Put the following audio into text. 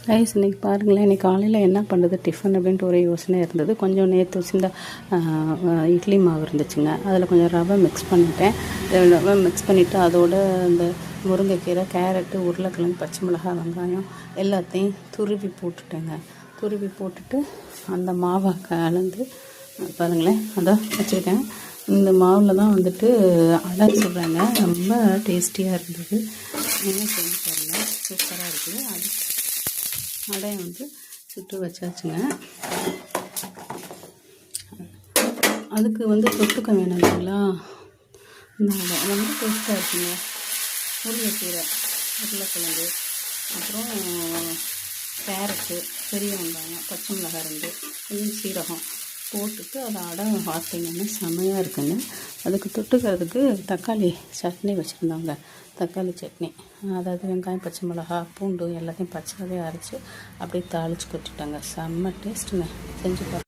Rice இன்றைக்கி பாருங்களேன், இன்றைக்கி காலையில் என்ன பண்ணுறது டிஃபன் அப்படின்ட்டு ஒரே யோசனை இருந்தது. கொஞ்சம் நேற்று வச்சிருந்த இட்லி மாவு இருந்துச்சுங்க, அதில் கொஞ்சம் ரவை மிக்ஸ் பண்ணிட்டேன். ரவை மிக்ஸ் பண்ணிவிட்டு அதோட இந்த முருங்கைக்கீரை, கேரட்டு, உருளைக்கிழங்கு, பச்சை மிளகாய், வெங்காயம் எல்லாத்தையும் துருவி போட்டுட்டேங்க. துருவி போட்டுட்டு அந்த மாவை கலந்து பாருங்களேன் அதை வச்சுருக்கேன். இந்த மாவில் தான் வந்துட்டு அடை சுடுறாங்க. ரொம்ப டேஸ்டியாக இருந்தது. என்ன செஞ்சு பாருங்கள், சூப்பராக இருக்குது. அடையை வந்து சுட்டு வச்சாச்சுங்க. அதுக்கு வந்து தொட்டுக்க வேணும் இல்லைங்களா, இந்த அடை ரொம்ப டேஸ்ட்டாக இருக்குங்க. முருங்கைக்கீரை, உருளைக்கிழங்கு, அப்புறம் கேரட்டு, பெரிய வெங்காயம், பச்சை மிளகாய் 2, கொஞ்சம் சீரகம் போட்டுட்டு அதை அடை வார்த்திங்கன்னா செமையாக இருக்குங்க. அதுக்கு தொட்டுக்கிறதுக்கு தக்காளி சட்னி வச்சுருந்தாங்க. தக்காளி சட்னி, அதாவது வெங்காயம், பச்சை மிளகாய், பூண்டு எல்லாத்தையும் பச்சையாகவே அரைச்சி அப்படியே தாளித்து கொட்டிட்டாங்க. செம்ம டேஸ்ட்டுங்க. செஞ்சு பாருங்க.